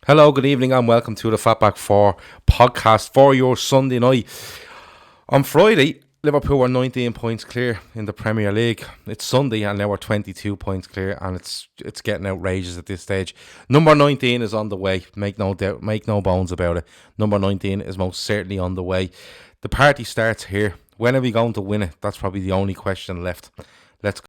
Hello, good evening, and welcome to the Fatback 4 podcast for your Sunday night. On Friday, Liverpool were 19 points clear in the Premier League. It's Sunday, and now we're 22 points clear, and it's getting outrageous at this stage. Number 19 is on the way. Make no doubt, make no bones about it. Number 19 is most certainly on the way. The party starts here. When are we going to win it? That's probably the only question left. Let's go.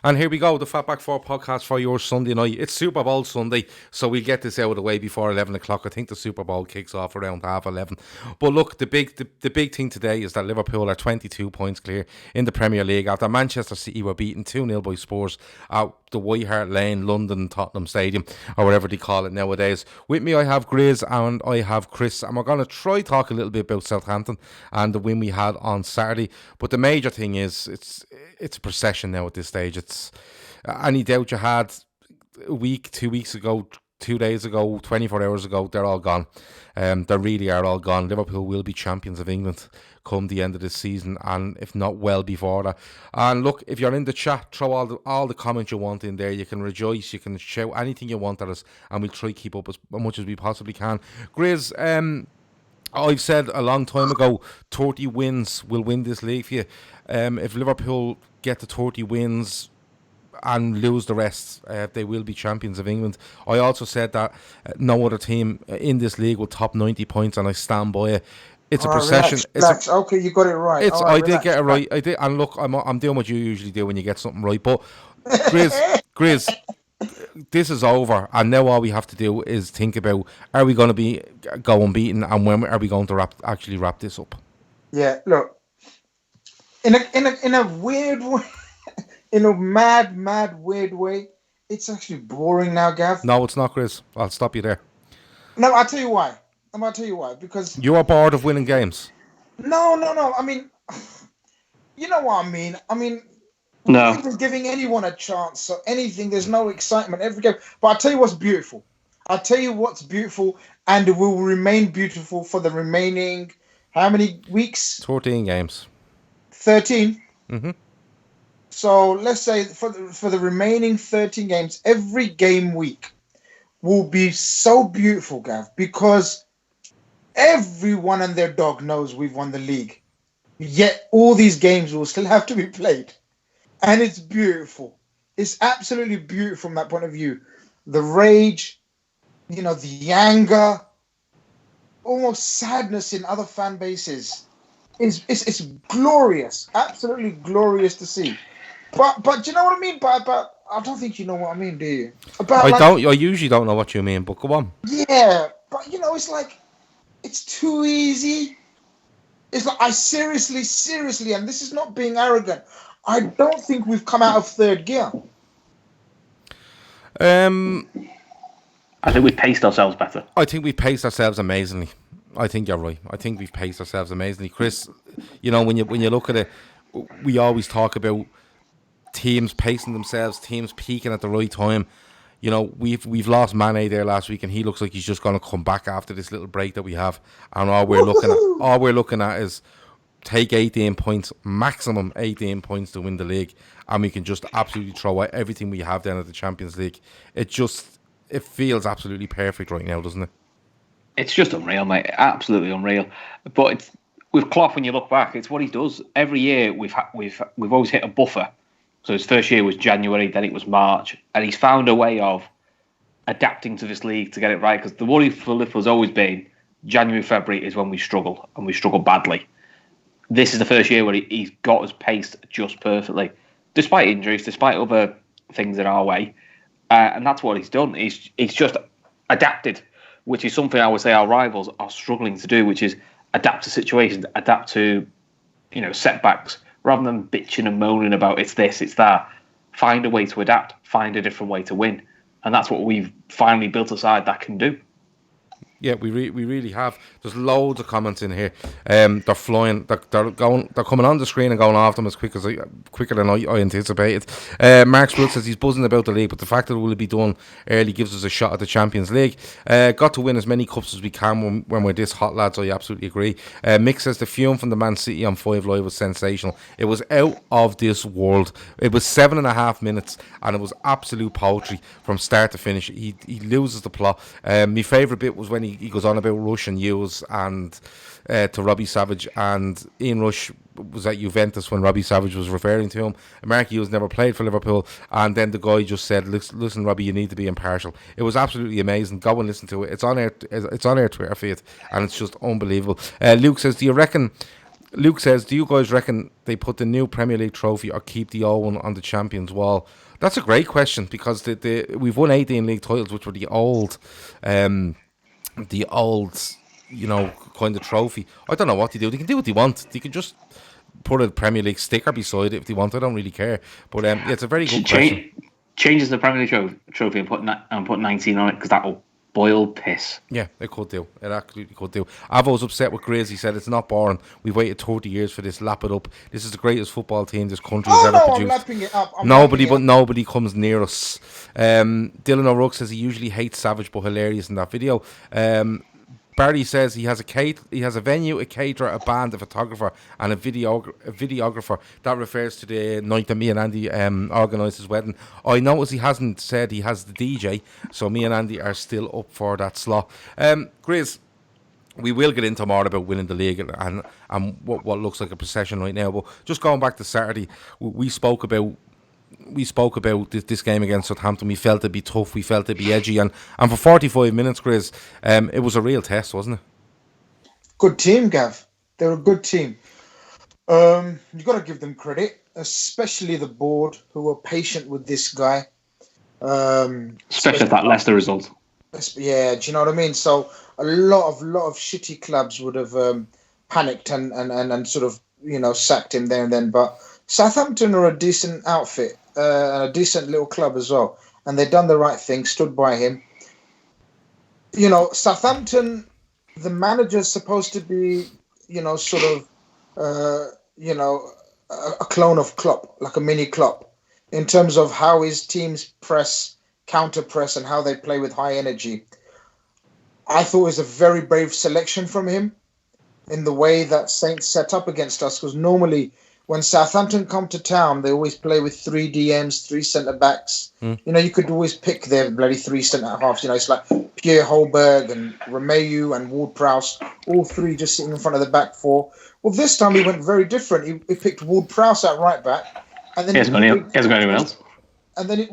And here we go, the Fatback 4 podcast for your Sunday night. It's Super Bowl Sunday, so we'll get this out of the way before 11 o'clock. I think the Super Bowl kicks off around 11:30. But look, the big thing today is that Liverpool are 22 points clear in the Premier League after Manchester City were beaten 2-0 by Spurs at the White Hart Lane, London, Tottenham Stadium, or whatever they call it nowadays. With me, I have Grizz and I have Chris, and we're going to try talk a little bit about Southampton and the win we had on Saturday. But the major thing is, it's a procession now at this stage. It's any doubt you had a week, 2 weeks ago, 2 days ago, 24 hours ago, they're all gone. They really are all gone. Liverpool will be champions of England come the end of this season, and if not well before that. And look, if you're in the chat, throw all the comments you want in there. You can rejoice, you can shout anything you want at us, and we'll try to keep up as much as we possibly can. Grizz, I've said a long time ago, 30 wins will win this league for you. If Liverpool get to 30 wins and lose the rest, they will be champions of England. I also said that no other team in this league will top 90 points, and I stand by it. It's a procession. Relax. Okay, you got it right. I did get it right. I did, and look, I'm doing what you usually do when you get something right. But Grizz, this is over, and now all we have to do is think about: are we going to go unbeaten, and when are we going to actually wrap this up? Yeah, look, in a weird way, in a mad weird way, it's actually boring now, Gav. No, it's not, Grizz. I'll stop you there. No, I'll tell you why. Because you are bored of winning games. No. I mean, you know what I mean. No. Even giving anyone a chance, so anything, there's no excitement every game. But I'll tell you what's beautiful. And it will remain beautiful for the remaining, how many weeks? 14 games. 13? Mm-hmm. So let's say for the remaining 13 games, every game week will be so beautiful, Gav, because everyone and their dog knows we've won the league. Yet all these games will still have to be played. And it's beautiful. It's absolutely beautiful from that point of view. The rage, the anger, almost sadness in other fan bases. It's glorious. Absolutely glorious to see. But you know what I mean? But I don't think you know what I mean, do you? I usually don't know what you mean, but go on. Yeah, but it's like, it's too easy. It's like, I seriously, and this is not being arrogant, I don't think we've come out of third gear. I think we've paced ourselves better. I think we've paced ourselves amazingly. I think you're right. I think we've paced ourselves amazingly. Chris, when you look at it, we always talk about teams pacing themselves, teams peaking at the right time. We've lost Mane there last week, and he looks like he's just going to come back after this little break that we have. And all we're looking at is take 18 points, maximum 18 points to win the league, and we can just absolutely throw out everything we have then at the Champions League. It feels absolutely perfect right now, doesn't it? It's just unreal, mate. Absolutely unreal. But with Klopp, when you look back, it's what he does every year. We've always hit a buffer. So his first year was January, then it was March, and he's found a way of adapting to this league to get it right. Because the worry for Liverpool has always been January, February is when we struggle, and we struggle badly. This is the first year where he's got us paced just perfectly, despite injuries, despite other things in our way, and that's what he's done. He's just adapted, which is something I would say our rivals are struggling to do, which is adapt to situations, adapt to setbacks, rather than bitching and moaning about it's this, it's that. Find a way to adapt, find a different way to win, and that's what we've finally built a side that can do. Yeah, we really have. There's loads of comments in here. They're flying. They're going. They're coming on the screen and going off them as quicker than I anticipated. Mark Sproul says he's buzzing about the league, but the fact that it will be done early gives us a shot at the Champions League. Got to win as many cups as we can when we're this hot, lads. I absolutely agree. Mick says the fume from the Man City on 5 Live was sensational. It was out of this world. It was 7.5 minutes, and it was absolute poetry from start to finish. He loses the plot. My favourite bit was when he goes on about Rush and Hughes and to Robbie Savage, and Ian Rush was at Juventus when Robbie Savage was referring to him. Mark Hughes never played for Liverpool, and then the guy just said, "Listen, Robbie, you need to be impartial." It was absolutely amazing. Go and listen to it. It's on our Twitter feed, and it's just unbelievable. Luke says, "Do you guys reckon they put the new Premier League trophy or keep the old one on the Champions Wall?" That's a great question, because we've won 18 league titles, which were the old, kind of trophy. I don't know what they do. They can do what they want. They can just put a Premier League sticker beside it if they want. I don't really care. But yeah, it's a very good question. Changes the Premier League trophy and put 19 on it, because that'll boil piss. Yeah, it could do. It absolutely could do. Avo's upset with Grizz. He said it's not boring. We've waited 30 years for this. Lap it up. This is the greatest football team this country has ever produced. I'm lapping it up. Nobody comes near us. Dylan O'Rourke says he usually hates Savage, but hilarious in that video. Barry says he has a venue, a caterer, a band, a photographer, and a videographer. That refers to the night that me and Andy organised his wedding. I notice he hasn't said he has the DJ, so me and Andy are still up for that slot. Grizz, we will get into more about winning the league and what looks like a procession right now. But just going back to Saturday, we spoke about this game against Southampton. We felt it'd be tough. We felt it'd be edgy, and for 45 minutes, Grizz, it was a real test, wasn't it? Good team, Gav. They're a good team. You've got to give them credit, especially the board, who were patient with this guy. Especially that Leicester result. Yeah, do you know what I mean? So a lot of shitty clubs would have panicked and sort of sacked him there and then, but Southampton are a decent outfit, and a decent little club as well. And they've done the right thing, stood by him. Southampton, the manager's supposed to be, a clone of Klopp, like a mini Klopp, in terms of how his teams press, counter press, and how they play with high energy. I thought it was a very brave selection from him in the way that Saints set up against us, because normally when Southampton come to town, they always play with 3 DMs, 3 centre-backs. You could always pick their bloody 3 centre-halves. It's like Pierre Holberg and Romeu and Ward-Prowse, all 3 just sitting in front of the back 4. Well, this time he went very different. He picked Ward-Prowse at right-back. And then he hasn't got anyone else. And then,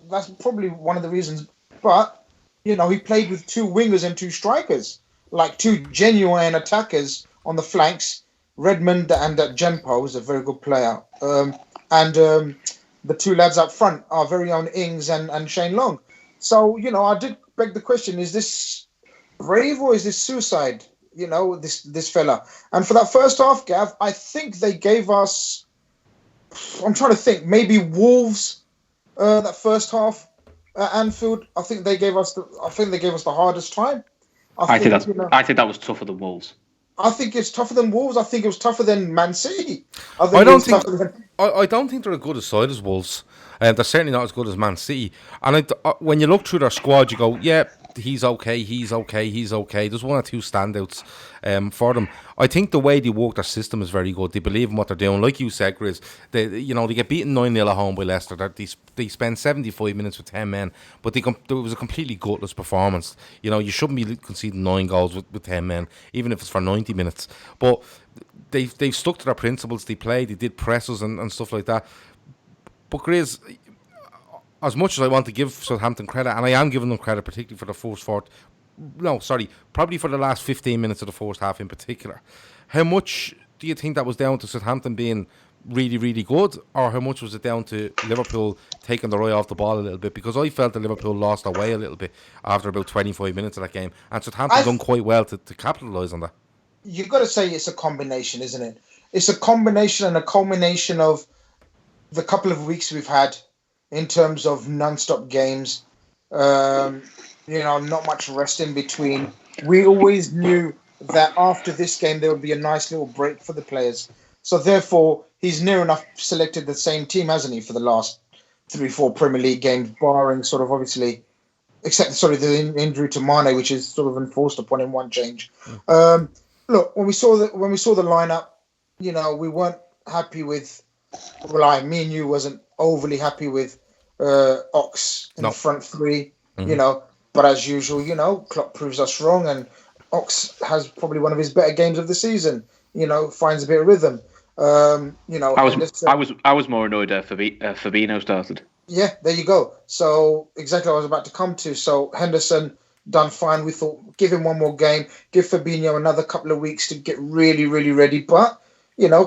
that's probably one of the reasons. But, he played with 2 wingers and 2 strikers, like 2 genuine attackers on the flanks. Redmond and Genpo is a very good player. And the 2 lads up front, our very own Ings and Shane Long. So, I did beg the question, is this brave or is this suicide? This fella. And for that first half, Gav, I think they gave us, I'm trying to think, maybe Wolves, that first half at Anfield. I think they gave us the hardest time. I think that was tougher than Wolves. I think it's tougher than Wolves. I think it was tougher than Man City. I don't think they're as good a side as Wolves. They're certainly not as good as Man City. And when you look through their squad, you go, yeah, he's okay. There's 1 or 2 standouts for them. I think the way they work their system is very good. They believe in what they're doing. Like you said, Grizz, they get beaten 9-0 at home by Leicester. They spend 75 minutes with 10 men, but it was a completely gutless performance. You shouldn't be conceding 9 goals with 10 men, even if it's for 90 minutes. But they've stuck to their principles. They did presses and stuff like that. But Grizz, as much as I want to give Southampton credit, and I am giving them credit, particularly for the probably for the last 15 minutes of the first half in particular, how much do you think that was down to Southampton being really, really good, or how much was it down to Liverpool taking their eye off the ball a little bit? Because I felt that Liverpool lost their way a little bit after about 25 minutes of that game, and Southampton done quite well to capitalise on that. You've got to say it's a combination, isn't it? It's a combination and a culmination of the couple of weeks we've had in terms of non-stop games, not much rest in between. we always knew that after this game there would be a nice little break for the players. So therefore, he's near enough selected the same team, hasn't he, for the last 3-4 Premier League games, barring sort of obviously, except the injury to Mane, which is sort of enforced upon him one change. Look, when we saw the lineup, we weren't happy with. Well, me and you wasn't overly happy with Ox in the front three, But as usual, Klopp proves us wrong, and Ox has probably one of his better games of the season. Finds a bit of rhythm. I was more annoyed Fabinho started. Yeah, there you go. So exactly what I was about to come to. So Henderson done fine. We thought give him one more game, give Fabinho another couple of weeks to get really, really ready. But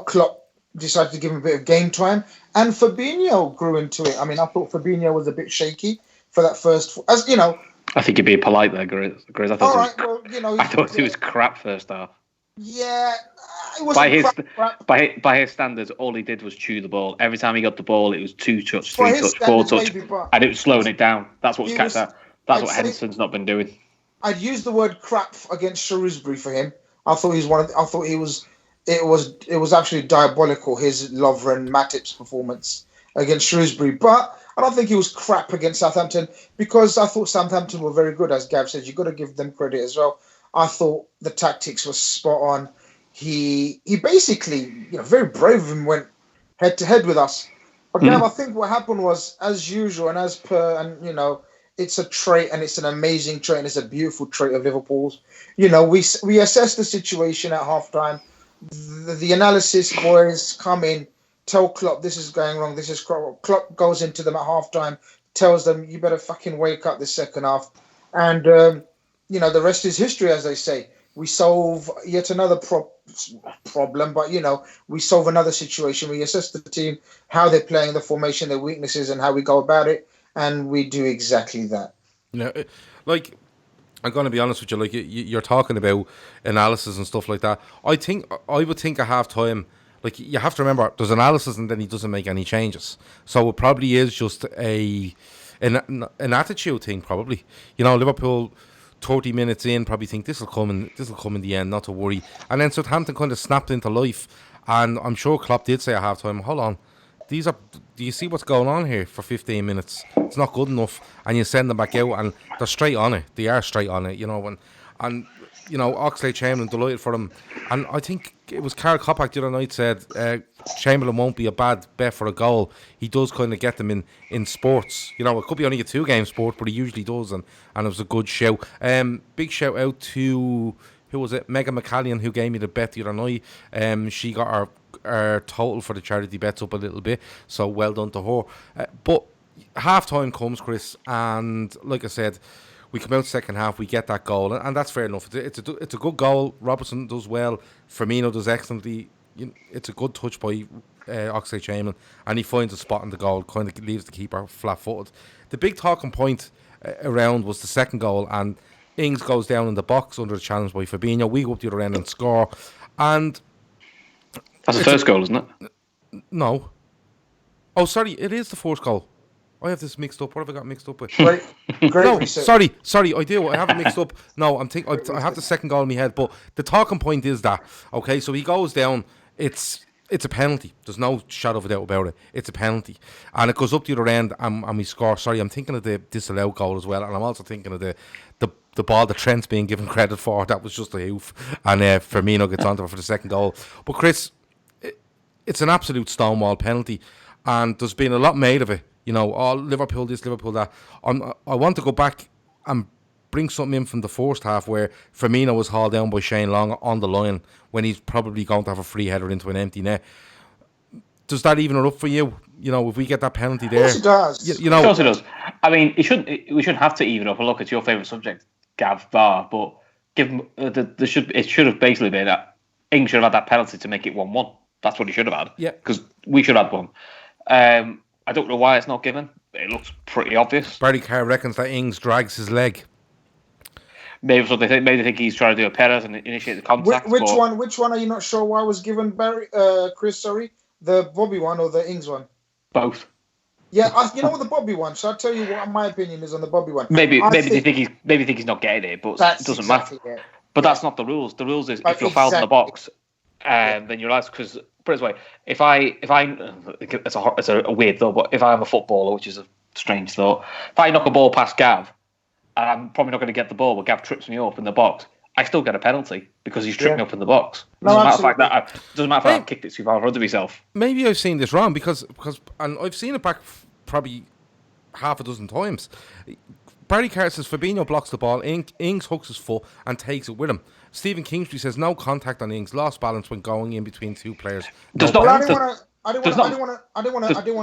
Klopp decided to give him a bit of game time, and Fabinho grew into it. I mean, I thought Fabinho was a bit shaky for that first, as you know. I think you're being polite there, Grizz. I thought it was crap first half. Yeah, it wasn't crap. By his standards, all he did was chew the ball. Every time he got the ball, it was 2 touch, 3 touch, 4 touch, and it was slowing it down. That's what That's what Henderson's not been doing. I'd use the word crap against Shrewsbury for him. I thought it was actually diabolical, his Lovren Matip's performance against Shrewsbury. But I don't think he was crap against Southampton, because I thought Southampton were very good, as Gav said. You've got to give them credit as well. I thought the tactics were spot on. He basically, very brave and went head to head with us. But Gav, I think what happened was, as usual, and as per, and it's a trait, and it's an amazing trait, and it's a beautiful trait of Liverpool's. We assess the situation at halftime. The analysis boys come in, tell Klopp this is going wrong, this is Klopp goes into them at halftime, tells them you better fucking wake up the second half, and the rest is history, as they say. We solve yet another problem, but we solve another situation. We assess the team, how they're playing, the formation, their weaknesses, and how we go about it, and we do exactly that. I'm going to be honest with you, you're talking about analysis and stuff like that. I would think at half-time, you have to remember, there's analysis and then he doesn't make any changes. So it probably is just an attitude thing, probably. Liverpool, 30 minutes in, probably think this will come in the end, not to worry. And then Southampton kind of snapped into life. And I'm sure Klopp did say at half-time, hold on, do you see what's going on here for 15 minutes? It's not good enough. And you send them back out, and they're straight on it. They are straight on it, and Oxlade-Chamberlain, delighted for them. And I think it was Karl Kopak the other night said Chamberlain won't be a bad bet for a goal. He does kind of get them in sports. It could be only a 2-game sport, but he usually does, and it was a good shout. Big shout out to, who was it? Megan McCallion, who gave me the bet the other night. She got our total for the charity bets up a little bit, so well done to her. But half-time comes, Chris, and like I said, we come out second half, we get that goal, and that's fair enough. It's a good goal. Robertson does well. Firmino does excellently. It's a good touch by Oxlade-Chamberlain, and he finds a spot in the goal, kind of leaves the keeper flat-footed. The big talking point around was the second goal, and Ings goes down in the box under the challenge by Fabinho. We go up the other end and score. And that's the first goal, isn't it? No. Oh, sorry, it is the first goal. I have this mixed up. What have I got mixed up with? Great no, research. sorry, I do. I have it mixed up. No, I have the second goal in my head, but the talking point is that, okay, so he goes down, it's a penalty. There's no shadow of a doubt about it. It's a penalty. And it goes up the other end, and we score. Sorry, I'm thinking of the disallowed goal as well, and I'm also thinking of the ball that Trent's being given credit for. That was just a hoof, and Firmino gets onto it for the second goal. But Chris, it's an absolute stonewall penalty, and there's been a lot made of it. Liverpool this, Liverpool that. I want to go back and bring something in from the first half where Firmino was hauled down by Shane Long on the line when he's probably going to have a free header into an empty net. Does that even up for you? If we get that penalty there, of course it does. Of course it does. I mean, we shouldn't have to even up. Look, it's your favourite subject, Gav Bar, but it should have basically been that Ings should have had that penalty to make it 1-1. That's what he should have had. Yeah, because we should have one. I don't know why it's not given. It looks pretty obvious. Barry Carr reckons that Ings drags his leg. Maybe so maybe they think he's trying to do a Perez and initiate the contact. Which one are you not sure why was given, Barry? Chris, sorry, the Bobby one or the Ings one? Both. Yeah, you know what the Bobby one. So I'll tell you what my opinion is on the Bobby one. Maybe they think he's not getting it, but it doesn't matter. It. But that's not the rules. The rules is if you're fouled in the box, then you're allowed. Because put it this way, if I it's a weird thought, but if I'm a footballer, which is a strange thought, if I knock a ball past Gav, and I'm probably not going to get the ball, but Gav trips me up in the box, I still get a penalty because he's tripped me up in the box. Doesn't matter if I've kicked it too far in front of myself. Maybe I've seen this wrong because and I've seen it back probably half a dozen times. Barry Carter says Fabinho blocks the ball, Ings hooks his foot and takes it with him. Stephen Kingsley says no contact on Ings, lost balance when going in between two players. I don't want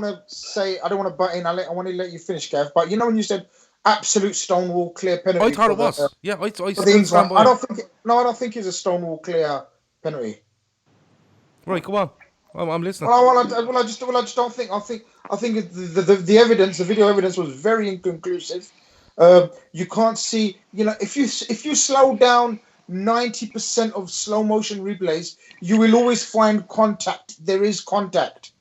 to say, I don't want to butt in. I want to let you finish, Gav. But you know when you said absolute stonewall clear penalty, I thought it was. I don't think it's a stonewall clear penalty. Right, go on. I'm listening. I just don't think. I think the evidence, the video evidence, was very inconclusive. You can't see. You know, if you slow down 90% of slow motion replays, you will always find contact. There is contact.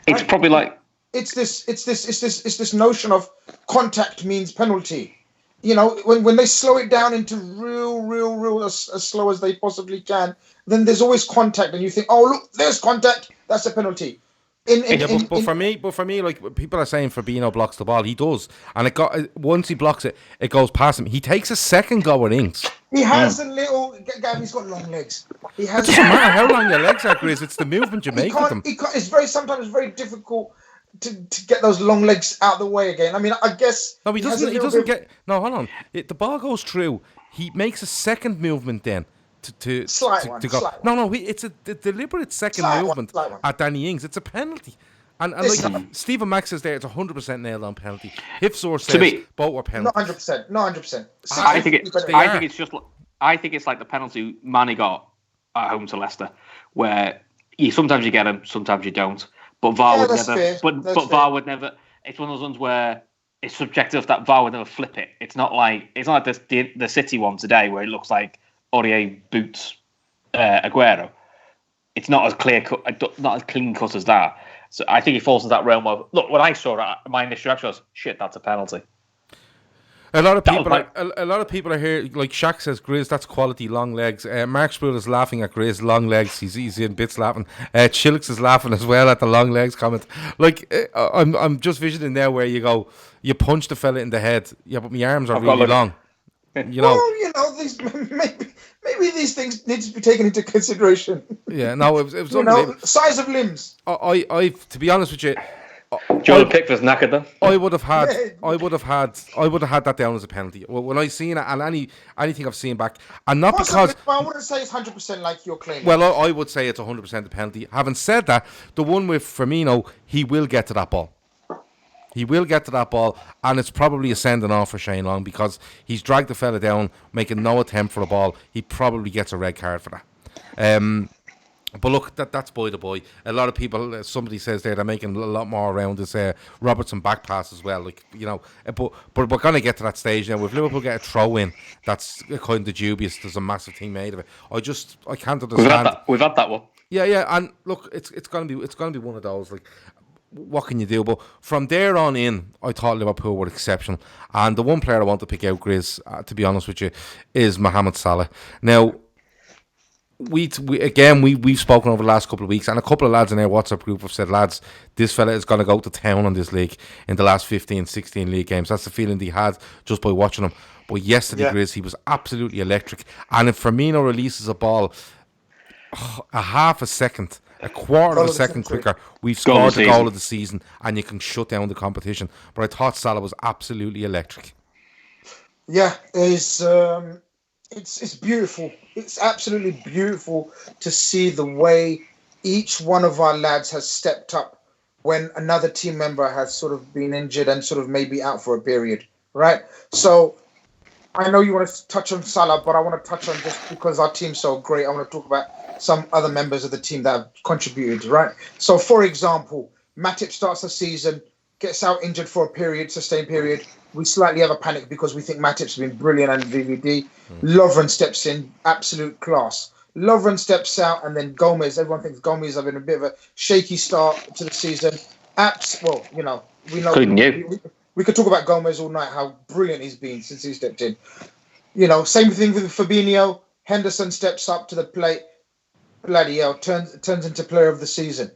It's probably like it's this notion of contact means penalty. You know, when they slow it down into real as slow as they possibly can, then there's always contact, and you think, oh look, there's contact, that's a penalty. But for me, like people are saying, Fabinho blocks the ball. He does, and once he blocks it, it goes past him. He takes a second go at Ings. He has a little. He's got long legs. It doesn't matter how long your legs are, Grizz. It's the movement you make with them. It's sometimes very difficult to get those long legs out of the way again. I mean, I guess. No, he doesn't get. No, hold on. The ball goes through. He makes a second movement then. To go. No, it's a deliberate second movement at Danny Ings. It's a penalty. And like Stephen Max says there, it's 100% nailed on penalty. Hifsor says both were penalties. Not 100%. I think it's like the penalty Manny got at home to Leicester, where sometimes you get them, sometimes you don't. But VAR would never. Fair. But VAR would never. It's one of those ones where it's subjective that VAR would never flip it. It's not like the City one today where it looks like Aurier boots Aguero. It's not as clear cut, not as clean cut as that. So I think he falls into that realm of look. When I saw it, my initial reaction was, "Shit, that's a penalty." A lot of people are here. Like Shaq says, Grizz, that's quality long legs. Mark Sproul is laughing at Grizz long legs. He's in bits laughing. Chilks is laughing as well at the long legs comment. Like I'm just visioning there where you go, you punch the fella in the head. Yeah, but my arms are really long. You know. Well, these maybe these things need to be taken into consideration. Yeah, no, it was size of limbs. I to be honest with you, Jordan Pickford's knackered then. I would have had that down as a penalty. When I seen it and anything I've seen back, and not because I wouldn't say it's 100% like you're claiming. Well, I would say it's 100% a penalty. Having said that, the one with Firmino, he will get to that ball. He will get to that ball, and it's probably a sending off for Shane Long because he's dragged the fella down, making no attempt for the ball. He probably gets a red card for that. But look, that's by the by. A lot of people, somebody says there, they're making a lot more around this Robertson back pass as well. Like, you know, but we're going to get to that stage now. If Liverpool get a throw in, that's kind of dubious. There's a massive thing made of it. I can't understand. We've had that one. Yeah, and look, it's going to be one of those. Like, what can you do? But from there on in, I thought Liverpool were exceptional. And the one player I want to pick out, Grizz, to be honest with you, is Mohamed Salah. Now, we've spoken over the last couple of weeks, and a couple of lads in our WhatsApp group have said, lads, this fella is going to go to town on this league in the last 15, 16 league games. That's the feeling he had just by watching him. But yesterday, Grizz, he was absolutely electric. And if Firmino releases a ball a half a second, a quarter of a second quicker, we've scored the goal of the season, and you can shut down the competition. But I thought Salah was absolutely electric. Yeah, it's beautiful. It's absolutely beautiful to see the way each one of our lads has stepped up when another team member has sort of been injured and sort of maybe out for a period, right? So I know you want to touch on Salah, but I want to touch on, just because our team's so great, I want to talk about some other members of the team that have contributed, right? So, for example, Matip starts the season, gets out injured for a sustained period. We slightly have a panic because we think Matip's been brilliant and VVD. Lovren steps in, absolute class. Lovren steps out, and then Gomez. Everyone thinks Gomez having a bit of a shaky start to the season. Well, we know Including you. we could talk about Gomez all night, how brilliant he's been since he stepped in. Same thing with Fabinho. Henderson steps up to the plate. Bloody hell, turns into player of the season.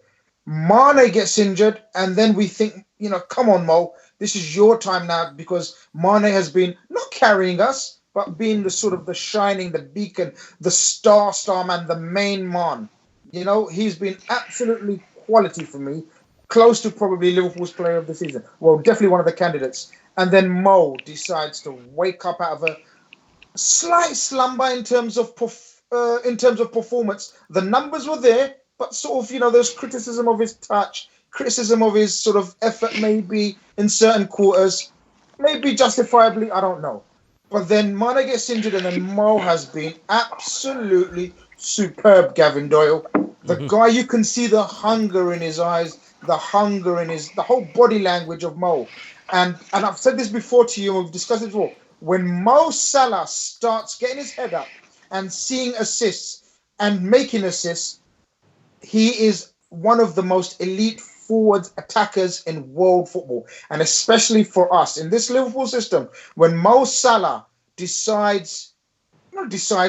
Mane gets injured, and then we think, come on, Mo, this is your time now, because Mane has been not carrying us, but being the sort of the shining, the beacon, the star man, the main man. He's been absolutely quality for me, close to probably Liverpool's player of the season. Well, definitely one of the candidates. And then Mo decides to wake up out of a slight slumber in terms of performance. The numbers were there, but sort of, there's criticism of his touch, criticism of his sort of effort maybe in certain quarters, maybe justifiably, I don't know. But then Mane gets injured, and then Mo has been absolutely superb, Gavin Doyle. The guy, you can see the hunger in his eyes, the whole body language of Mo. And I've said this before to you, and we've discussed it before. When Mo Salah starts getting his head up and seeing assists and making assists, he is one of the most elite forward attackers in world football. And especially for us in this Liverpool system, when Mo Salah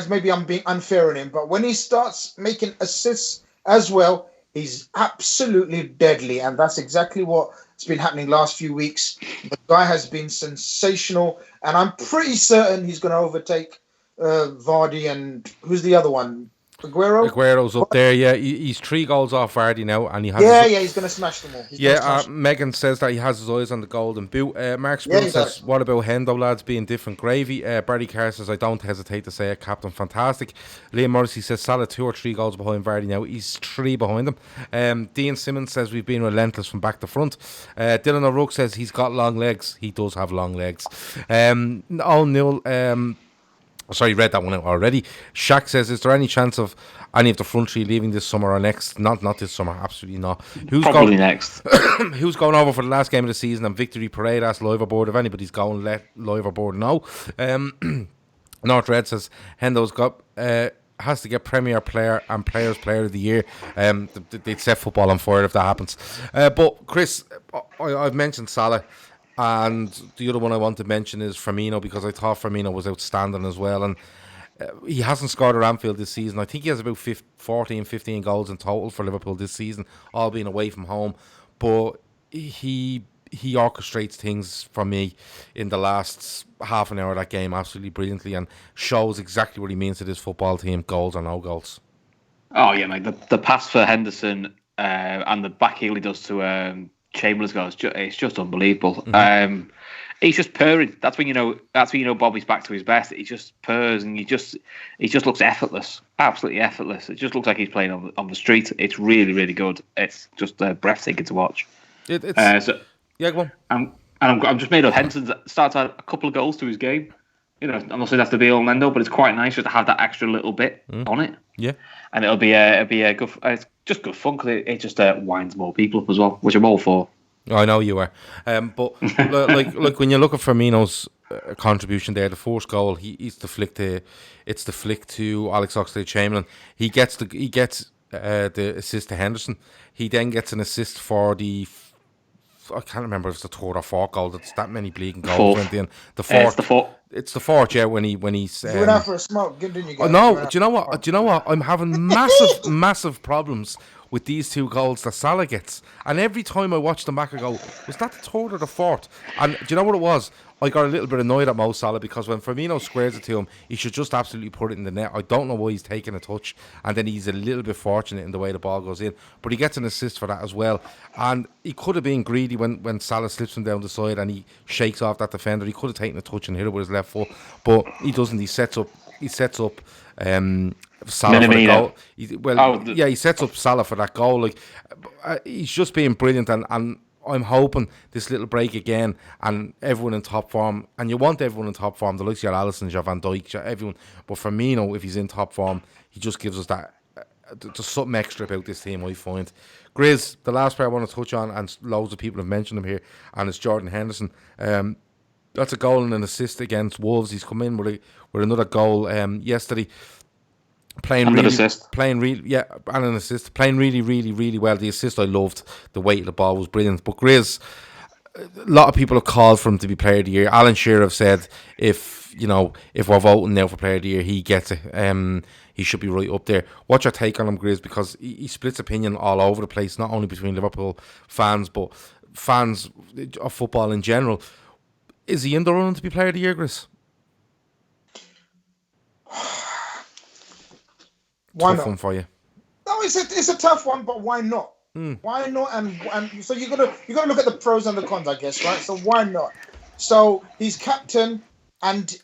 maybe I'm being unfair on him, but when he starts making assists as well, he's absolutely deadly. And that's exactly what's been happening last few weeks. The guy has been sensational, and I'm pretty certain he's going to overtake Vardy, and who's the other one? Aguero's up there, yeah. He's 3 goals off Vardy now, and he has. He's going to smash them all. Megan says that he has his eyes on the golden boot. Mark Sproul says, "What about Hendo lads being different gravy?" Barry Carr says, "I don't hesitate to say it, Captain Fantastic." Liam Morrissey says, "Salah 2 or 3 goals behind Vardy now. He's 3 behind him." Dean Simmons says, "We've been relentless from back to front." Dylan O'Rourke says, "He's got long legs." He does have long legs. Sorry, read that one out already. Shaq says, "Is there any chance of any of the front 3 leaving this summer or next?" Not this summer, absolutely not. Probably next. Who's going over for the last game of the season and victory parade? Ask live aboard. If anybody's going, let live aboard know. North Red says, "Hendo's got has to get Premier Player and Players Player of the Year." They'd set football on fire if that happens. But Chris, I've mentioned Salah. And the other one I want to mention is Firmino, because I thought Firmino was outstanding as well. And he hasn't scored at Anfield this season. I think he has about 15 goals in total for Liverpool this season, all being away from home. But he orchestrates things for me in the last half an hour of that game absolutely brilliantly, and shows exactly what he means to this football team, goals or no goals. Oh, yeah, mate. The pass for Henderson and the back heel he does to... Chamberlain's goal, it's just unbelievable. Mm-hmm. He's just purring. That's when you know Bobby's back to his best. He just purrs, and he just looks effortless, absolutely effortless. It just looks like he's playing on the street. It's really, really good. It's just breathtaking to watch. Go on. And I'm just made up. Henderson starts out a couple of goals to his game. I'm not saying that's the be all and end all, but it's quite nice just to have that extra little bit on it. Yeah, and it'll be a good. It's just good fun because it just winds more people up as well, which I'm all for. I know you are, but like when you look at Firmino's contribution there, the first goal, it's the flick to Alex Oxlade-Chamberlain. He gets the assist to Henderson. He then gets an assist for the. I can't remember if it's the 3rd or 4th goal. That's that many bleeding goals went in. The 4th. It's the 4th, yeah. When he's. You went out for a smoke, didn't you? No. Do you know what? I'm having massive problems with these 2 goals that Salah gets, and every time I watch them back, I go, "Was that the 3rd or the 4th?" And do you know what it was? I got a little bit annoyed at Mo Salah because when Firmino squares it to him, he should just absolutely put it in the net. I don't know why he's taking a touch, and then he's a little bit fortunate in the way the ball goes in. But he gets an assist for that as well. And he could have been greedy when Salah slips him down the side and he shakes off that defender. He could have taken a touch and hit it with his left foot, but he doesn't. He sets up Salah for the goal. He sets up Salah for that goal. Like he's just being brilliant, and I'm hoping this little break again, and everyone in top form, and you want everyone in top form, the likes of your Alisson, your Van Dijk, everyone. But Firmino, if he's in top form, he just gives us that. There's something extra about this team, I find. Grizz, the last player I want to touch on, and loads of people have mentioned him here, and it's Jordan Henderson. That's a goal and an assist against Wolves. He's come in with another goal yesterday. Playing and really, an assist. and an assist. Playing really, really, really well. The assist I loved. The weight of the ball was brilliant. But Grizz, a lot of people have called for him to be Player of the Year. Alan Shearer have said if we're voting now for Player of the Year, he gets it. He should be right up there. What's your take on him, Grizz? Because he splits opinion all over the place, not only between Liverpool fans but fans of football in general. Is he in the running to be Player of the Year, Grizz? Why Tough not? one for you. No, it's a tough one, but why not? Why not? And so you gotta look at the pros and the cons, I guess, right? So why not? So he's captain, and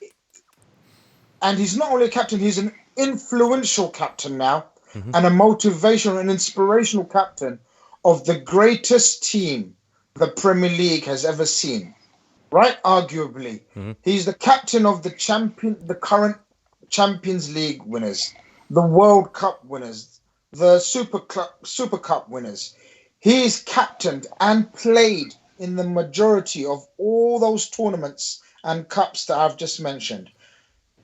he's not only a captain; he's an influential captain now, and a motivational and inspirational captain of the greatest team the Premier League has ever seen. Right? Arguably, he's the captain of the current Champions League winners, the World Cup winners, the Super Cup winners. He's captained and played in the majority of all those tournaments and cups that I've just mentioned.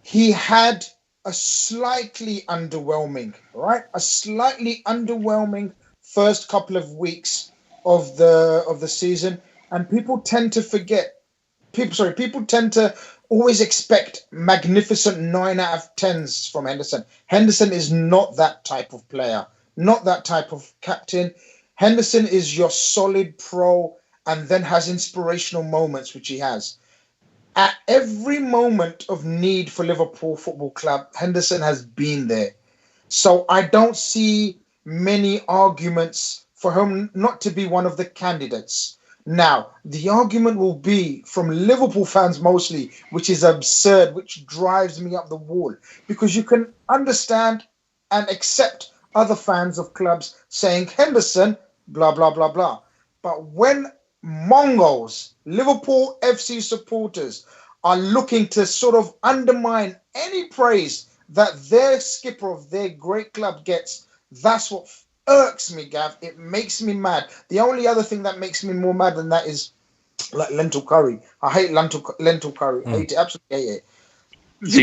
He had a slightly underwhelming first couple of weeks of the season, and people tend to forget. People tend to always expect magnificent 9 out of 10s from Henderson. Henderson is not that type of player, not that type of captain. Henderson is your solid pro and then has inspirational moments, which he has. At every moment of need for Liverpool Football Club, Henderson has been there. So I don't see many arguments for him not to be one of the candidates. Now, the argument will be from Liverpool fans mostly, which is absurd, which drives me up the wall, because you can understand and accept other fans of clubs saying Henderson, blah, blah, blah, blah. But when Mongols, Liverpool FC supporters, are looking to sort of undermine any praise that their skipper of their great club gets, that's what irks me, Gav. It makes me mad. The only other thing that makes me more mad than that is like lentil curry. I hate lentil curry. I hate it. Absolutely hate it. So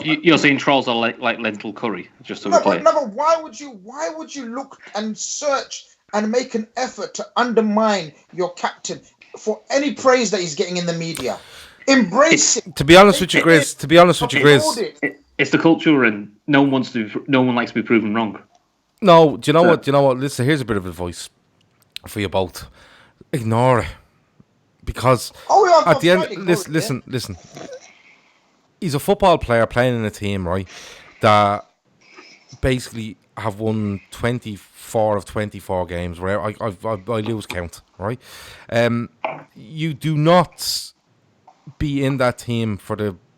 you're saying trolls are like lentil curry, just to replay. No, but why would you look and search and make an effort to undermine your captain for any praise that he's getting in the media? Embrace it. To be honest with you, Grizz. It's the culture, and no one likes to be proven wrong. No, do you know what? Listen, here's a bit of advice for you both. Ignore it. Because at the end, listen. He's a football player playing in a team, right, that basically have won 24 of 24 games, right? I lose count, right? You do not be in that team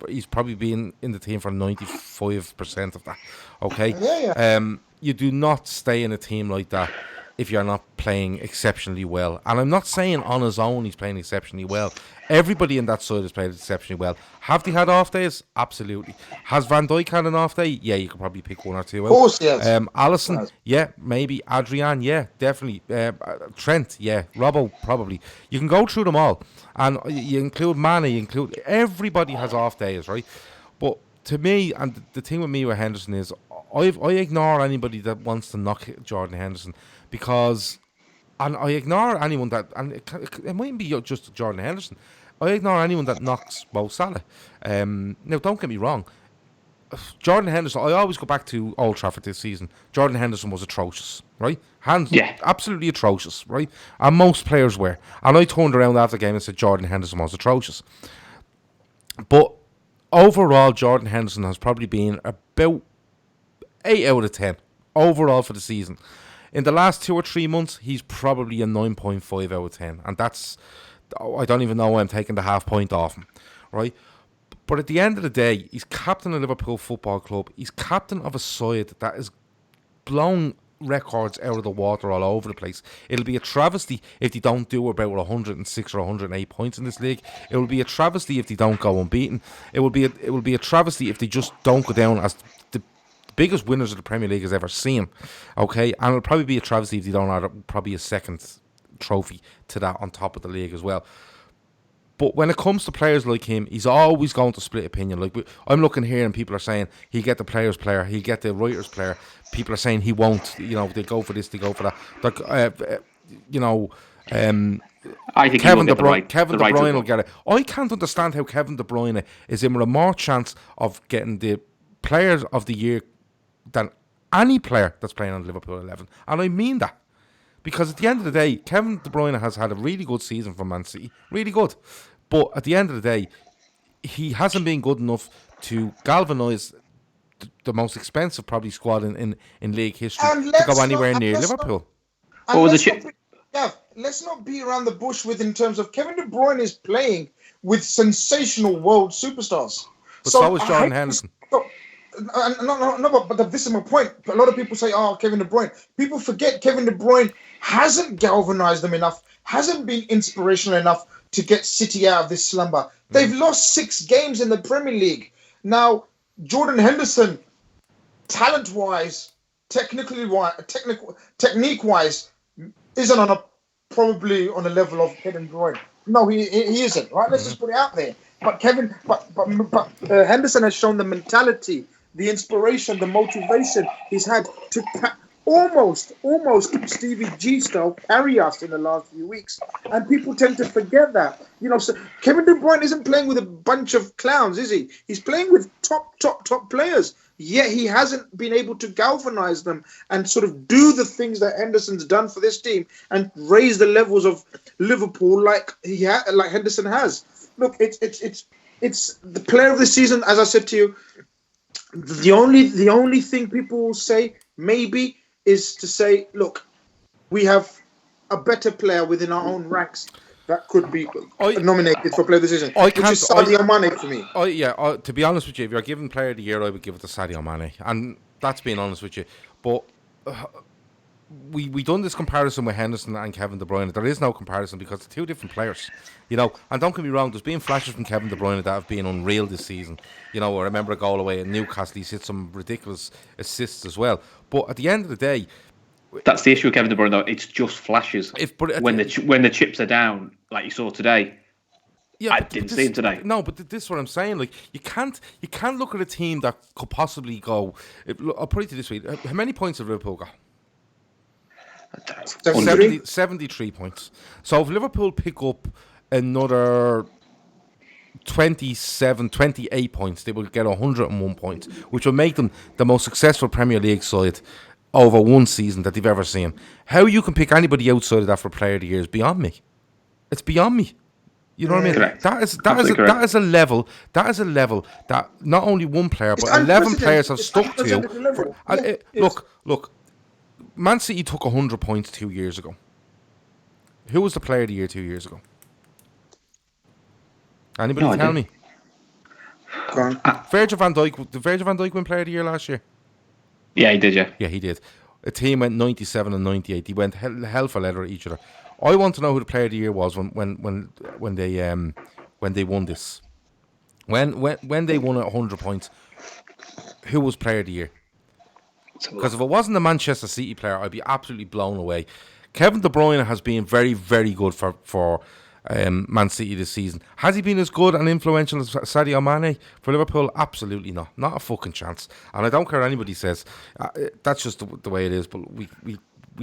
he's probably been in the team for 95% of that, okay? Yeah. You do not stay in a team like that if you're not playing exceptionally well. And I'm not saying on his own he's playing exceptionally well. Everybody in that side has played exceptionally well. Have they had off days? Absolutely. Has Van Dijk had an off day? Yeah, you could probably pick one or two out. Of course, yes. Alisson? Yeah, maybe. Adrian? Yeah, definitely. Trent? Yeah. Robbo? Probably. You can go through them all. And you include Mane, everybody has off days, right? But to me, and the thing with me with Henderson is I ignore anybody that wants to knock Jordan Henderson, because, and I ignore anyone that, and it mightn't be just Jordan Henderson, I ignore anyone that knocks Mo Salah. Now, don't get me wrong, Jordan Henderson, I always go back to Old Trafford this season. Jordan Henderson was atrocious, right? Absolutely atrocious, right? And most players were. And I turned around after the game and said Jordan Henderson was atrocious. But overall, Jordan Henderson has probably been about 8 out of 10 overall for the season. In the last 2 or 3 months, he's probably a 9.5 out of 10. And that's, I don't even know why I'm taking the half point off him, right? But at the end of the day, he's captain of Liverpool Football Club. He's captain of a side that is blown records out of the water all over the place. It'll be a travesty if they don't do about 106 or 108 points in this league. It will be a travesty if they don't go unbeaten. It will be a travesty if they just don't go down as the biggest winners of the Premier League has ever seen. Okay, and it'll probably be a travesty if they don't add probably a second trophy to that on top of the league as well. But when it comes to players like him, he's always going to split opinion. Like I'm looking here, and people are saying he'll get the players' player, he'll get the writers' player. People are saying he won't. They go for this, they go for that. I think Kevin De De Bruyne. Kevin De Bruyne will get get it. I can't understand how Kevin De Bruyne is in with a more chance of getting the Players of the Year than any player that's playing on Liverpool 11, and I mean that. Because at the end of the day, Kevin De Bruyne has had a really good season for Man City. Really good. But at the end of the day, he hasn't been good enough to galvanise the most expensive probably squad in league history to go anywhere near Liverpool. Let's not beat around the bush in terms of Kevin De Bruyne is playing with sensational world superstars. But so is Jordan Henderson. No, but this is my point. A lot of people say, Kevin De Bruyne. People forget Kevin De Bruyne hasn't galvanized them enough, hasn't been inspirational enough to get City out of this slumber. They've lost 6 games in the Premier League. Now, Jordan Henderson, talent-wise, technique-wise, isn't probably on a level of Kevin De Bruyne. No, he isn't, right? Let's just put it out there. But Henderson has shown the mentality, the inspiration, the motivation he's had to almost Stevie G style carry us in the last few weeks, and people tend to forget that. So Kevin De Bruyne isn't playing with a bunch of clowns, is he? He's playing with top players. Yet he hasn't been able to galvanize them and sort of do the things that Henderson's done for this team and raise the levels of Liverpool like Henderson has. Look, it's the player of the season, as I said to you. The only thing people will say maybe is to say, look, we have a better player within our own ranks that could be nominated for player of the season, which is Sadio Mane for me. To be honest with you, if you're giving player of the year, I would give it to Sadio Mane, and that's being honest with you. But we done this comparison with Henderson and Kevin De Bruyne. There is no comparison because they're 2 different players, And don't get me wrong, there's been flashes from Kevin De Bruyne that have been unreal this season. I remember a goal away at Newcastle. He's hit some ridiculous assists as well. But at the end of the day, that's the issue with Kevin De Bruyne, though. It's just flashes. When the chips are down, like you saw today. Yeah, I didn't see him today. No, but this is what I'm saying. Like you can't look at a team that could possibly go. I'll put it this way: how many points have Liverpool got? 73 points. So if Liverpool pick up another 28 points, they will get 101 points, which will make them the most successful Premier League side over one season that they've ever seen. How you can pick anybody outside of that for player of the year is beyond me. It's beyond me. You know what I mean? Correct. That is a level that not only one player but 11 players have stuck to. Look. Man City took 100 points 2 years ago. Who was the player of the year 2 years ago? Anybody tell me? Virgil van Dijk. Did Virgil van Dijk win player of the year last year? Yeah, he did, yeah. Yeah, he did. A team went 97 and 98. He went hell for leather at each other. I want to know who the player of the year was when they won this. When they won 100 points, who was player of the year? Because if it wasn't a Manchester City player, I'd be absolutely blown away. Kevin De Bruyne has been very, very good for Man City this season. Has he been as good and influential as Sadio Mane for Liverpool? Absolutely not. Not a fucking chance. And I don't care what anybody says. That's just the way it is. But we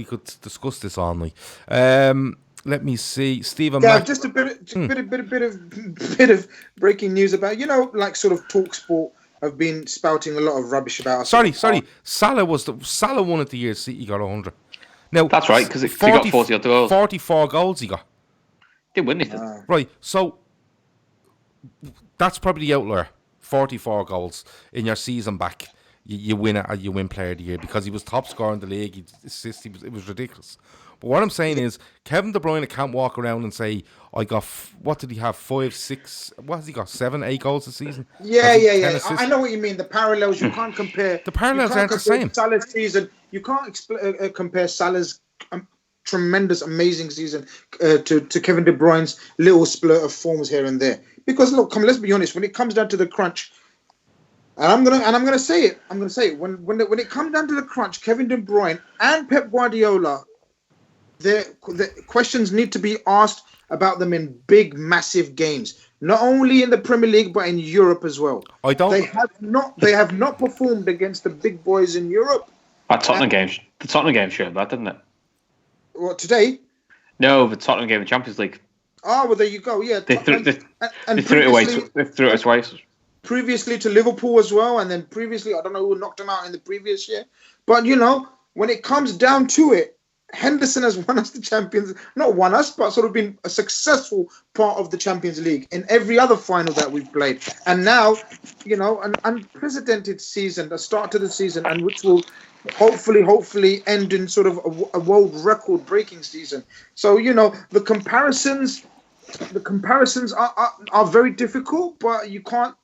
could discuss this all night. Let me see, Stephen. Yeah, just a bit of breaking news about like sort of TalkSport have been spouting a lot of rubbish about us. Sorry. Salah won it the year City got 100. Now that's right because he got 40 odd goals. 44 goals he got. Didn't win anything. Right, so that's probably the outlier. 44 goals in your season back. You win it. You win player of the year because he was top scorer in the league. He assists. It was ridiculous. But what I'm saying is, Kevin De Bruyne can't walk around and say, "I got what did he have? 5, 6? What has he got? 7, 8 goals this season?" Yeah. I know what you mean. The parallels you can't compare. The parallels aren't the same. Salah's season. You can't compare Salah's tremendous, amazing season to Kevin De Bruyne's little splurt of forms here and there. Because look, let's be honest. When it comes down to the crunch. And I'm gonna say it. When it comes down to the crunch, Kevin De Bruyne and Pep Guardiola the questions need to be asked about them in big, massive games, not only in the Premier League but in Europe as well. They have not performed against the big boys in Europe. The Tottenham game showed that, didn't it? What, today? No, the Tottenham game in the Champions League. Oh, well, there you go. Yeah, they threw it away. They threw it twice. Previously to Liverpool as well, and then previously, I don't know who knocked them out in the previous year. But, when it comes down to it, Henderson has won us the Champions, not won us, but sort of been a successful part of the Champions League in every other final that we've played. And now, an unprecedented season, the start to the season, and which will hopefully end in sort of a world record breaking season. So, the comparisons are very difficult, but you can't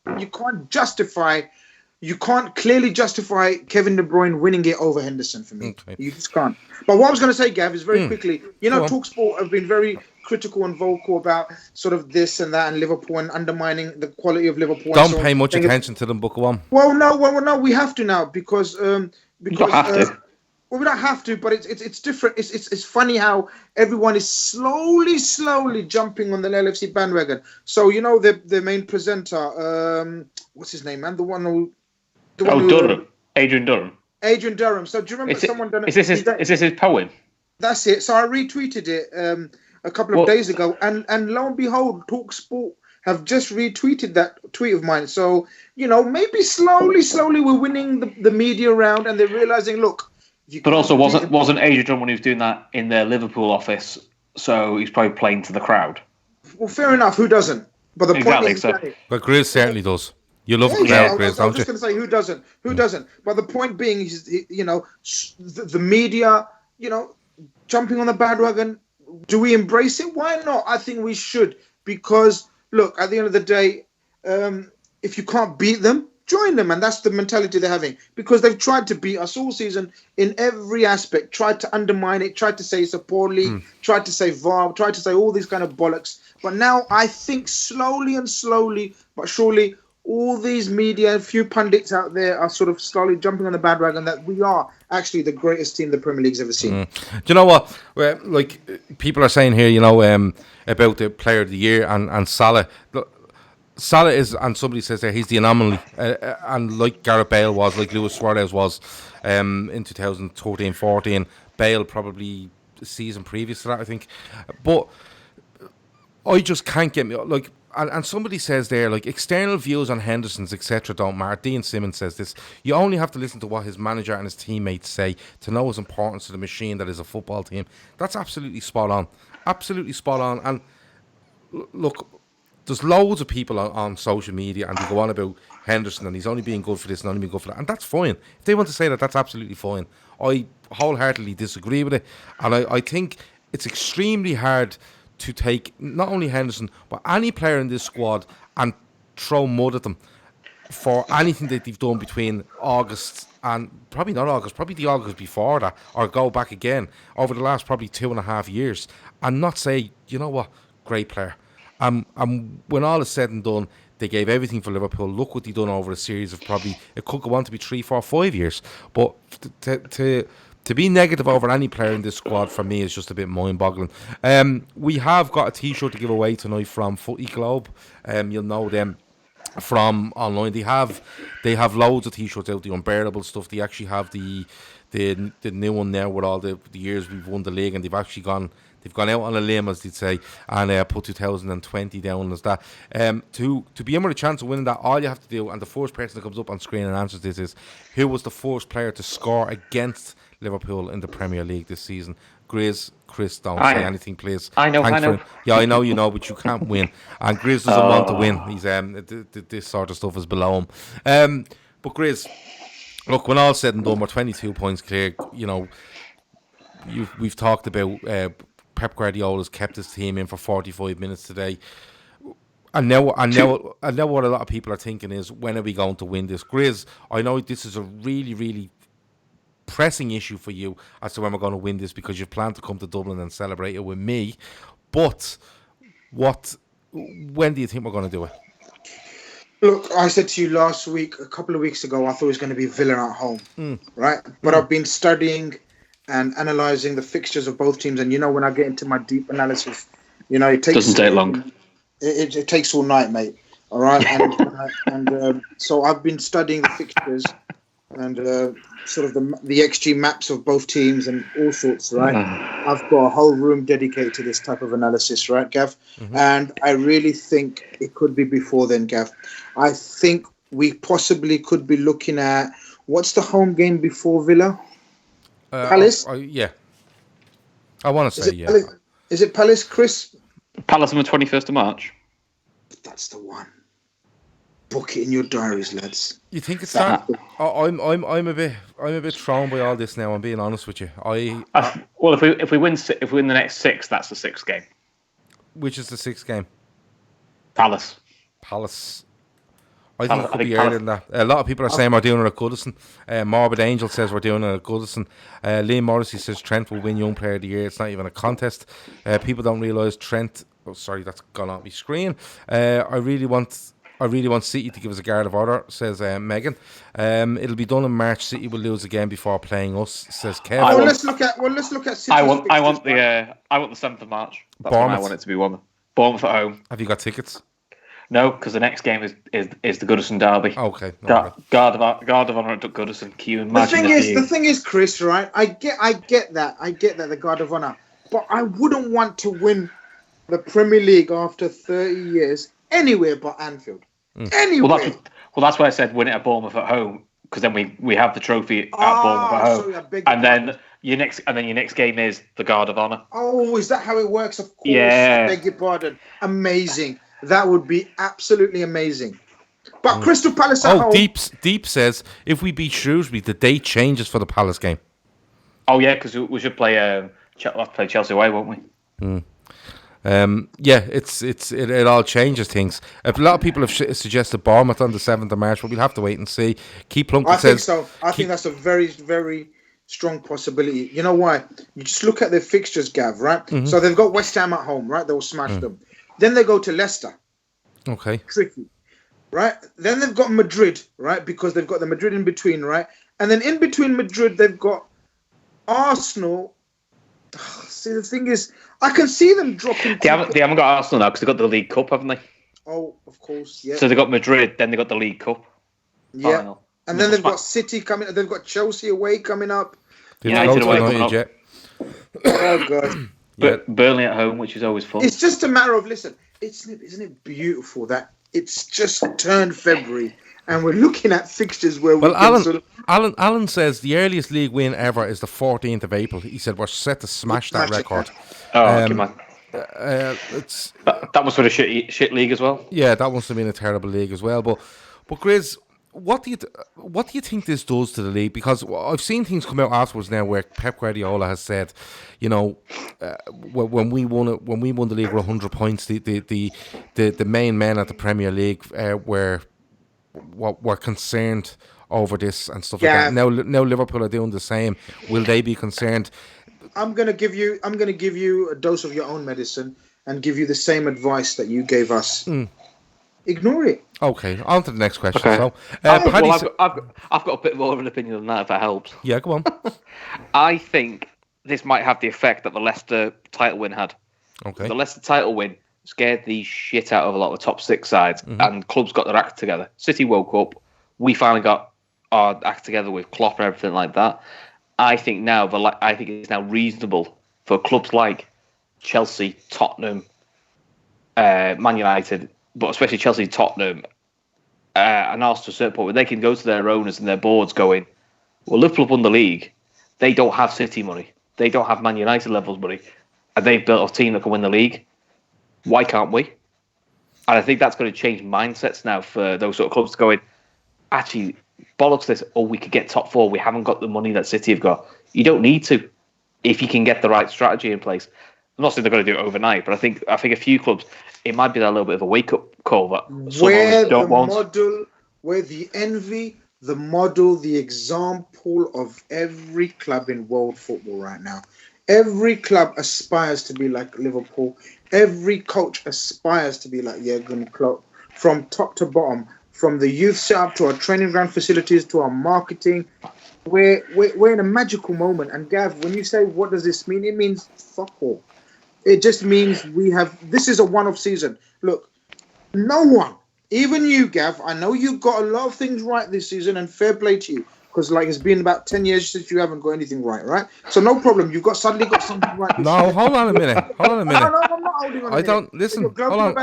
clearly justify Kevin De Bruyne winning it over Henderson for me. Okay. You just can't. But what I was going to say, Gav, is very quickly, TalkSport have been very critical and vocal about sort of this and that and Liverpool and undermining the quality of Liverpool. Don't pay much attention to them, but go on. Well, no, we have to now because you don't have to. Well, we don't have to, but it's different. It's funny how everyone is slowly jumping on the LFC bandwagon. So the main presenter, what's his name, man? Durham. Adrian Durham. Adrian Durham. So do you remember someone done it? Is this his poem? That's it. So I retweeted it a couple of days ago, and lo and behold, TalkSport have just retweeted that tweet of mine. So maybe slowly we're winning the media round, and they're realizing, look. But also, wasn't Adrian Durham when he was doing that in their Liverpool office? So he's probably playing to the crowd. Well, fair enough. Who doesn't? But the point is, but Grizz certainly does. You love the crowd, Grizz, don't you? I was just going to say, who doesn't? Who doesn't? But the point being is, the media, jumping on the bandwagon. Do we embrace it? Why not? I think we should, because look, at the end of the day, if you can't beat them, join them, and that's the mentality they're having, because they've tried to beat us all season in every aspect, tried to undermine it, tried to say it's a poor league, tried to say VAR, tried to say all these kind of bollocks. But now I think slowly but surely all these media, a few pundits out there are sort of slowly jumping on the bandwagon that we are actually the greatest team the Premier League's ever seen. Do you know what? Like people are saying here, about the Player of the Year and Salah. Look, Salah is, and somebody says there, he's the anomaly, and like Gareth Bale was, like Luis Suarez was in 2013-14, Bale probably the season previous to that, I think. But I just can't get me, like, and somebody says there, like, external views on Henderson's, etc. don't matter. Dean Simmons says this: you only have to listen to what his manager and his teammates say to know his importance to the machine that is a football team. That's absolutely spot on. And look, there's loads of people on social media, and they go on about Henderson and he's only being good for this and only being good for that, and that's fine. If they want to say that, that's absolutely fine. I wholeheartedly disagree with it, and I think it's extremely hard to take not only Henderson but any player in this squad and throw mud at them for anything that they've done between August and probably not August, probably the August before that, or go back again over the last probably 2.5 years, and not say, you know what, great player. When all is said and done, they gave everything for Liverpool. Look what they've done over a series of probably, it could go on to be 3, 4, 5 years. But to be negative over any player in this squad, for me, is just a bit mind-boggling. We have got a T-shirt to give away tonight from Footy Globe. You'll know them from online. They have loads of T-shirts out, the unbearable stuff. They actually have the new one now with all the years we've won the league, and they've actually gone out on a limb, as they'd say, and put 2020 down as that. To be in with a chance of winning that, all you have to do, and the first person that comes up on screen and answers this, is who was the first player to score against Liverpool in the Premier League this season? Grizz, Chris, don't say anything, please. I know. Yeah, I know you know, but you can't win. And Grizz doesn't want to win. He's this sort of stuff is below him. But Grizz, look, when all's said and done, we're 22 points clear. We've talked about Pep Guardiola's kept his team in for 45 minutes today. And now what a lot of people are thinking is, when are we going to win this? Grizz, I know this is a really, really pressing issue for you as to when we're going to win this, because you've planned to come to Dublin and celebrate it with me. But when do you think we're going to do it? Look, I said to you a couple of weeks ago, I thought it was going to be Villa at home, right? But I've been studying and analysing the fixtures of both teams. And when I get into my deep analysis, it takes Doesn't take long. It takes all night, mate. All right, and so I've been studying the fixtures and sort of the XG maps of both teams and all sorts, right? I've got a whole room dedicated to this type of analysis, right, Gav? Mm-hmm. And I really think it could be before then, Gav. I think we possibly could be looking at, what's the home game before Villa? Palace? Yeah. I want to say, yeah. Is it Palace, Chris? Palace on the 21st of March. That's the one. Book it in your diaries, lads. You think it's that? I'm a bit thrown by all this now. I'm being honest with you. Well, if we win the next 6, that's the 6th game. Which is the 6th game? Palace. I think it could be earlier than that. A lot of people are saying we're doing it at Goodison. Morbid Angel says we're doing it at Goodison. Liam Morrissey says Trent will win Young Player of the Year. It's not even a contest. People don't realise Trent. Oh, sorry, that's gone off my screen. I really want City to give us a guard of honour, says Megan. It'll be done in March. City will lose again before playing us, says Kevin. Let's look at City. I want the 7th of March. That's when I want it to be won. Bournemouth at home. Have you got tickets? No, because the next game is the Goodison derby. Okay. Guard of honour at Goodison. Can you imagine? The thing is, Chris, right? I get that. The Guard of Honour, but I wouldn't want to win the Premier League after 30 years anywhere but Anfield. Anywhere. Well, that's why I said win it at Bournemouth at home, because then we have the trophy at Bournemouth at home, and then your next game is the Guard of Honour. Oh, is that how it works? Of course. Yeah. Beg your pardon. Amazing. That would be absolutely amazing. But Crystal Palace at home. Deep says if we beat Shrewsbury, the date changes for the Palace game. Oh yeah, because we should play. We'll have to play Chelsea away, won't we? It all changes things. A lot of people have suggested Bournemouth on the 7th of March, but we'll have to wait and see. Keith Plunkett says... I think that's a very, very strong possibility. You know why? You just look at their fixtures, Gav, right? Mm-hmm. So they've got West Ham at home, right? They'll smash them. Then they go to Leicester. Okay. Tricky, right? Then they've got Madrid, right? Because they've got the Madrid in between, right? And then in between Madrid, they've got Arsenal. See, the thing is, I can see them dropping. They haven't got Arsenal now because they've got the League Cup, haven't they? Oh, of course, yeah. So they've got Madrid, then they've got the League Cup. Yeah. Final. And then they've got City coming. They've got Chelsea away coming up. United away coming up. Yet. Oh, God. Burnley at home, which is always fun. It's just a matter of, isn't it beautiful that it's just turned February and we're looking at fixtures where Alan says the earliest league win ever is the 14th of April. He said we're set to smash that record. Oh, come on. That was for the shit league as well. Yeah, that must have been a terrible league as well. But Grizz, what do you think this does to the league? Because I've seen things come out afterwards now where Pep Guardiola has said, when we won the league with 100 points, the main men at the Premier League were concerned over this and stuff like that. Now Liverpool are doing the same. Will they be concerned? I'm gonna give you a dose of your own medicine and give you the same advice that you gave us. Ignore it. Okay, on to the next question. Okay. So, Paddy, I've got a bit more of an opinion than that, if that helps. Yeah, go on. I think this might have the effect that the Leicester title win had. Okay. The Leicester title win scared the shit out of a lot of the top 6 sides, and clubs got their act together. City woke up. We finally got our act together with Klopp and everything like that. I think it's now reasonable for clubs like Chelsea, Tottenham, Man United, but especially Chelsea, Tottenham, and Arsenal to a certain point where they can go to their owners and their boards going, well, Liverpool won the league. They don't have City money. They don't have Man United levels money. And they've built a team that can win the league. Why can't we? And I think that's going to change mindsets now for those sort of clubs going, actually, bollocks this, or we could get top 4. We haven't got the money that City have got. You don't need to if you can get the right strategy in place. I'm not saying they're going to do it overnight, but I think a few clubs, it might be that little bit of a wake-up call that where don't want. Model, where the envy, the model, the example of every club in world football right now. Every club aspires to be like Liverpool. Every coach aspires to be like Jurgen Klopp, from top to bottom, from the youth setup to our training ground facilities to our marketing. we're in a magical moment. And Gav, when you say what does this mean, it means fuck all. It just means this is a one-off season. Look, no one, even you, Gav, I know you've got a lot of things right this season, and fair play to you. Because it's been about 10 years since you haven't got anything right? So no problem. You've suddenly got something right this season. No, hold on a minute. No, I'm not holding on a minute. I don't listen. Hold on.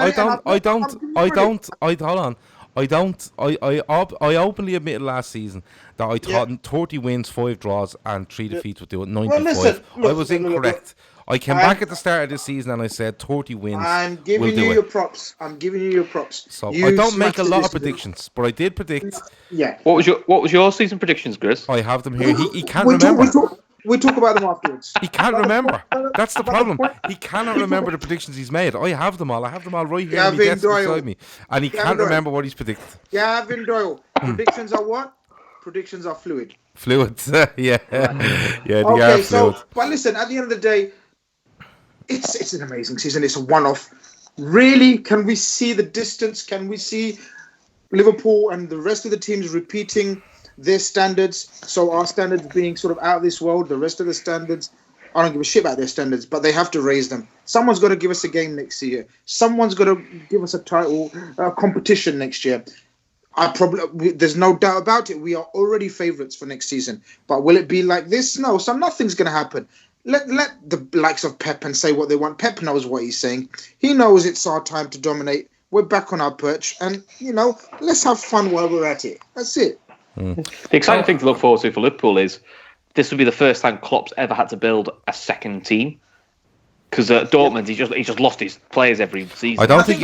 I openly admitted last season that I thought 30 wins, 5 draws, and 3 defeats would do it. 95. I was incorrect. I came back at the start of this season and I said 30 wins. I'm giving you your props. So I don't make a lot of predictions, but I did predict. Yeah. What was your season predictions, Grizz? I have them here. He can't remember. We talk about them afterwards. He can't remember. That's the problem. He cannot remember the predictions he's made. I have them all. I have them all right here on my desk beside me. And he can't remember what he's predicted. Gavin Doyle. Predictions are what? Predictions are fluid. Fluid. Yeah. Yeah, they are Okay, fluid. But listen, at the end of the day, it's an amazing season. It's a one-off. Really, can we see the distance? Can we see Liverpool and the rest of the teams repeating their standards? So our standards being sort of out of this world, the rest of the standards, I don't give a shit about their standards, but they have to raise them. Someone's got to give us a game next year. Someone's got to give us a title competition next year. There's no doubt about it. We are already favourites for next season. But will it be like this? No. So nothing's going to happen. Let the likes of Pep and say what they want. Pep knows what he's saying. He knows it's our time to dominate. We're back on our perch. And, let's have fun while we're at it. That's it. The exciting thing to look forward to for Liverpool is this will be the first time Klopp's ever had to build a second team. Because at Dortmund, he just lost his players every season. I don't think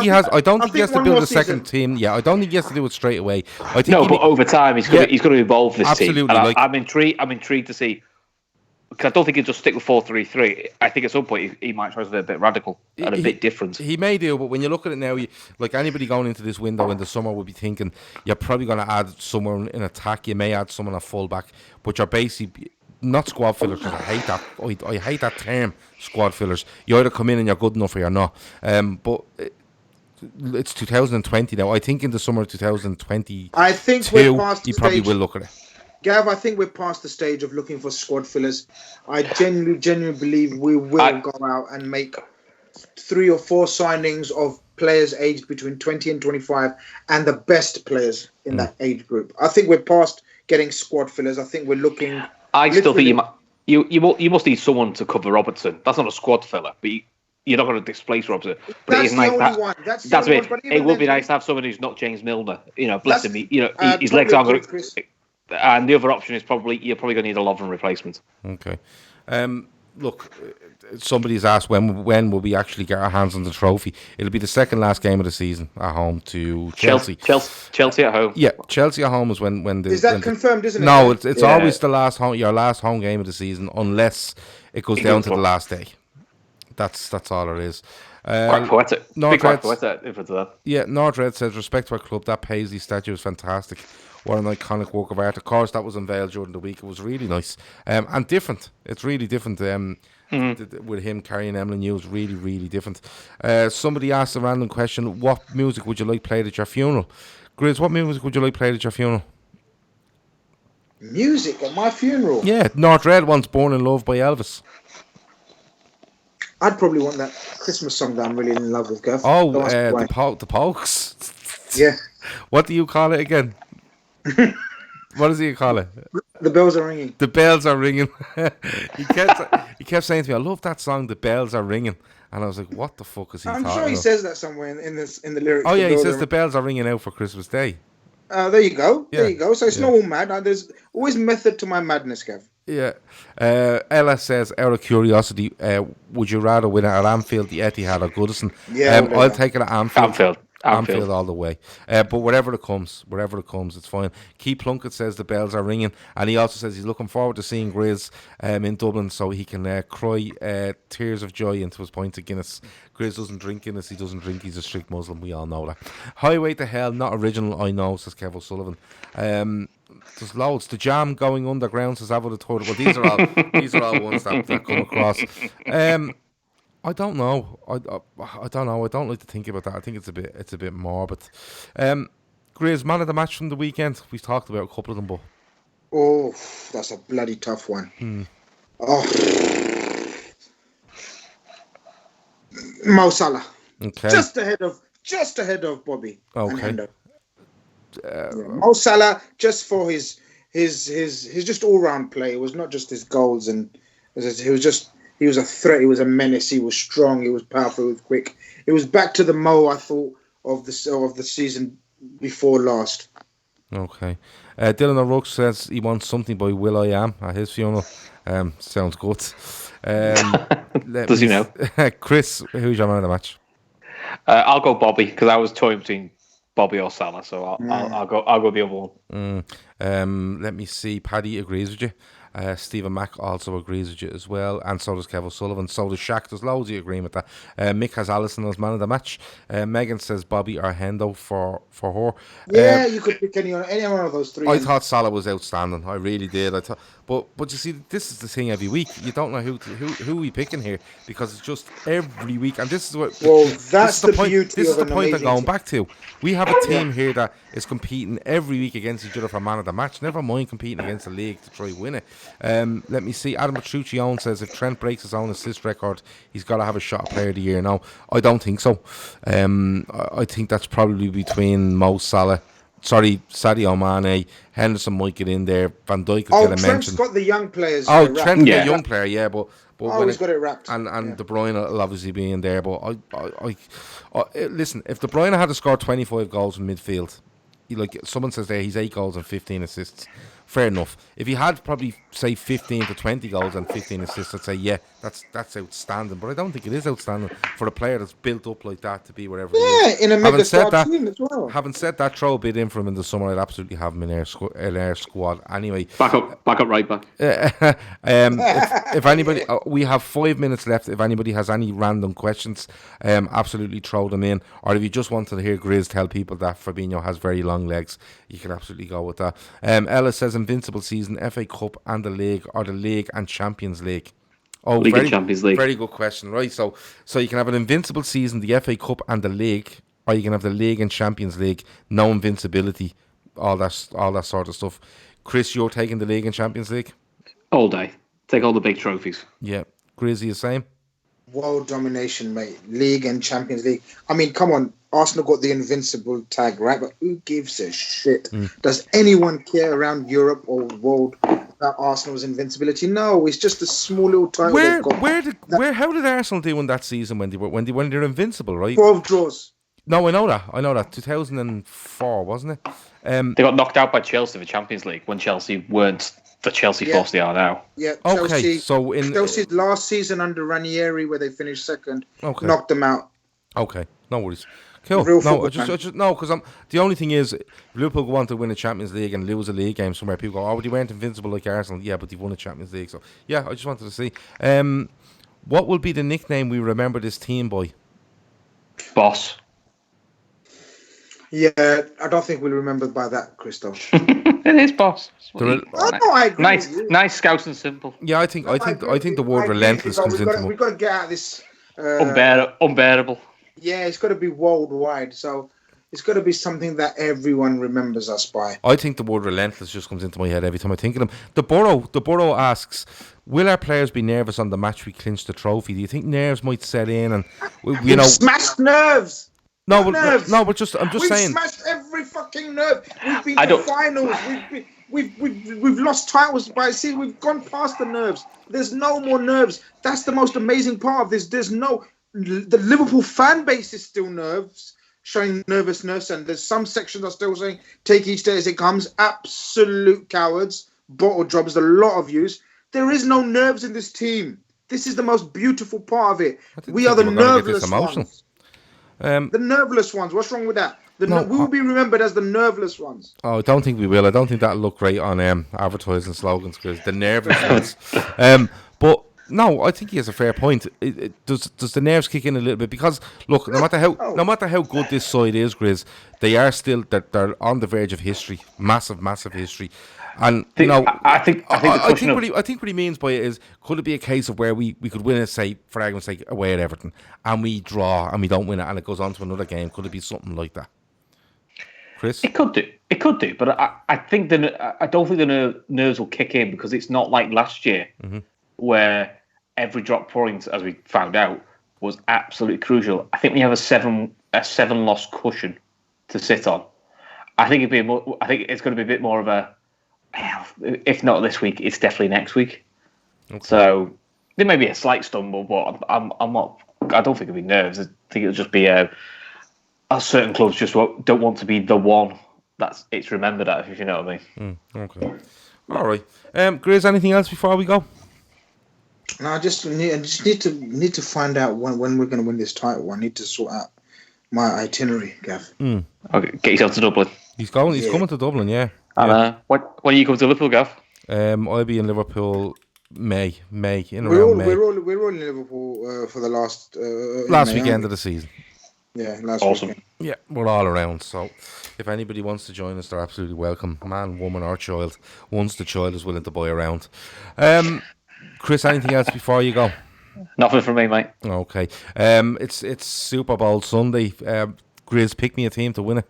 he has to build a second team. Yeah, I don't think he has to do it straight away. But over time he's going to evolve this absolutely, team. And I'm intrigued to see. Because I don't think he'll just stick with 4-3-3. I think at some point he might try something a bit radical and a bit different. He may do, but when you look at it now, like anybody going into this window in the summer would be thinking you're probably going to add someone in attack. You may add someone at fullback, but you're basically not squad fillers. Because I hate that. I hate that term, squad fillers. You either come in and you're good enough or you're not. But it's 2020 now. I think in the summer of 2022, I think we're past the he probably stage. will look at it. Gav, I think we're past the stage of looking for squad fillers. I genuinely believe we will go out and make 3 or 4 signings of players aged between 20 and 25 and the best players in that age group. I think we're past getting squad fillers. I think we're looking... I still think you must need someone to cover Robertson. That's not a squad filler, but you're not going to displace Robertson. But that's the only one. That's it. It would be nice to have someone who's not James Milner. Bless him. His legs aren't going to... And the other option is you're probably going to need a Lovren replacement. Okay. Look, somebody's asked when will we actually get our hands on the trophy. It'll be the second last game of the season at home to Chelsea. Chelsea at home. Yeah, Chelsea at home is when the... Is that confirmed, isn't it? No, it's always your last home game of the season, unless it goes down to the last day. That's all it is. Quite poetic. Yeah, Nordred says, respect to our club, that Paisley statue is fantastic. What an iconic work of art. Of course, that was unveiled during the week. It was really nice and different. It's really different with him carrying Emily News. Really, really different. Somebody asked a random question, what music would you like played at your funeral? Grizz, what music would you like played at your funeral? Music at my funeral? Yeah, Nordred wants Born in Love by Elvis. I'd probably want that Christmas song that I'm really in love with, Gav. Oh, the Pokes. Yeah. What do you call it again? What does he call it? The bells are ringing. The bells are ringing. He kept saying to me, I love that song, The Bells Are Ringing. And I was like, what the fuck is he talking about? I'm sure he says that somewhere in the lyrics. Oh, yeah, he says the bells are ringing out for Christmas Day. There you go. Yeah. There you go. So it's not all mad. There's always method to my madness, Gav. Yeah. Ella says, out of curiosity, would you rather win it at Anfield, the Etihad, or Goodison? Yeah. I'll take it at Anfield. Anfield. Anfield all the way. But wherever it comes, it's fine. Keith Plunkett says the bells are ringing, and he also says he's looking forward to seeing Grizz in Dublin so he can cry tears of joy into his pint of Guinness. Grizz doesn't drink Guinness, he doesn't drink, he's a strict Muslim, we all know that. Highway to Hell, not original, I know, says Kev O'Sullivan. There's loads. The Jam Going Underground, says Avo the Third. Well, these are all ones that come across. I don't know. I don't know. I don't like to think about that. I think it's a bit morbid. Grizz, man of the match from the weekend. We've talked about a couple of them, but Oh, that's a bloody tough one. Oh, Mo Salah, Okay. just ahead of Bobby and Okay. Hendo. Yeah, Mo Salah, just for his just all round play. It was not just his goals, and he was a threat. He was a menace. He was strong. He was powerful. He was quick. It was back to the Mo I thought of the season before last. Okay. Dylan O'Rourke says he wants something by will.i.am at his funeral. Sounds good. Does he know? Chris, who's your man of the match? I'll go Bobby because I was toying between Bobby or Salah, so I'll go the other one. Let me see. Paddy agrees with you. Stephen Mack also agrees with you as well, and so does Kev O'Sullivan. So does Shaq. There's loads of agreeing with that. Mick has Allison as man of the match. Megan says Bobby or Hendo for her. Yeah, you could pick any one of those three. I thought Salah was outstanding. I really did. I thought, but you see, this is the thing every week. You don't know who we picking here because it's just every week, and this is what. Well, that's the point. beauty. This is the point I'm going team. back to. We have a team here that is competing every week against each other for man of the match. Never mind competing against the league to try win it. Let me see. Adam Petruccione says if Trent breaks his own assist record, he's got to have a shot at Player of the Year. No, I don't think so. I think that's probably between Mo Salah. Sorry, Sadio Mane, Henderson might get in there. Van Dijk could get a mention. Trent's got the young players. Trent's a young player, yeah, but he's got it wrapped. And De Bruyne will obviously be in there. But I listen. If De Bruyne had to score 25 goals in midfield, someone says there he's 8 goals and 15 assists. Fair enough. If he had probably say 15 to 20 goals and 15 assists, I'd say yeah, that's outstanding. But I don't think it is outstanding for a player that's built up like that to be wherever. Yeah, in a mega star team as well. Having said that, throw a bid in for him in the summer. I'd absolutely have him in our squad. Anyway, back up right back. If anybody, we have 5 minutes left. If anybody has any random questions, absolutely throw them in. Or if you just wanted to hear Grizz tell people that Fabinho has very long legs, you can absolutely go with that. Ella says invincible season, FA Cup and the league, or the league and Champions League. Oh, League and Champions League. Very good question, right? So you can have an invincible season, the FA Cup and the league, or you can have the league and Champions League, no invincibility, all that sort of stuff. Chris, you're taking the league and Champions League all day. Take all the big trophies. Yeah, Grizzy the same. World domination, mate. League and Champions League. I mean, come on. Arsenal got the invincible tag, right? But who gives a shit? Does anyone care around Europe or world about Arsenal's invincibility? No, it's just a small little title. How did Arsenal do in that season when they're invincible, right? 12 draws. No, I know that. 2004, wasn't it? They got knocked out by Chelsea in the Champions League when Chelsea weren't the Chelsea force they are now. Yeah. Okay. So in Chelsea's last season under Ranieri, where they finished second, knocked them out. Okay, no worries. Cool. No, I just because the only thing is Liverpool go on to win a Champions League and lose a league game somewhere. People go, oh, but they weren't invincible like Arsenal. Yeah, but they've won a Champions League. So yeah, I just wanted to see. What will be the nickname we remember this team by? Boss. Yeah, I don't think we'll remember by that, Christo. It is Boss. I agree. Nice, scouts and simple. Yeah, I think the word relentless comes into. We've got to get out of this unbearable. Yeah, it's got to be worldwide. So it's got to be something that everyone remembers us by. I think the word relentless just comes into my head every time I think of them. The Borough asks, will our players be nervous on the match we clinch the trophy? Do you think nerves might set in and smashed nerves? No, but I'm just saying. We've smashed every fucking nerve. We've been to finals. We've lost titles by seeing. We've gone past the nerves. There's no more nerves. That's the most amazing part of this. The Liverpool fan base is still showing nervousness, and there's some sections are still saying take each day as it comes. Absolute cowards, bottle drops. A lot of views. There is no nerves in this team. This is the most beautiful part of it. We are the nerveless ones. The nerveless ones. What's wrong with that? We will be remembered as the nerveless ones. Oh, I don't think we will. I don't think that'll look great on advertising slogans because the nerveless ones. But no, I think he has a fair point. Does the nerves kick in a little bit? Because look, no matter how good this side is, Grizz, they are still they're on the verge of history, massive history. And I think what he means by it is, could it be a case of where we could win it, say for argument's sake, away at Everton, and we draw and we don't win it, and it goes on to another game? Could it be something like that? Chris? It could do. It could do, but I think I don't think the nerves will kick in because it's not like last year where every drop point, as we found out, was absolutely crucial. I think we have a seven loss cushion to sit on. I think it's going to be a bit more of a. If not this week, it's definitely next week. Okay. So there may be a slight stumble, but I'm not. I don't think it'll be nerves. I think it'll just be a certain clubs just don't want to be the one it's remembered at, if you know what I mean. Okay. All right. Grizz, anything else before we go? No, I just need to find out when we're going to win this title. I need to sort out my itinerary, Gav. Okay, get yourself to Dublin. He's coming to Dublin, yeah. And when are you coming to Liverpool, Gav? I'll be in Liverpool May. We're all in Liverpool for the last weekend of the season. Yeah, last awesome. weekend. Yeah, we're all around. So if anybody wants to join us, they're absolutely welcome. Man, woman, or child. Once the child is willing to buy around. Chris, anything else before you go? Nothing from me, mate. Okay. It's Super Bowl Sunday. Grizz, pick me a team to win it.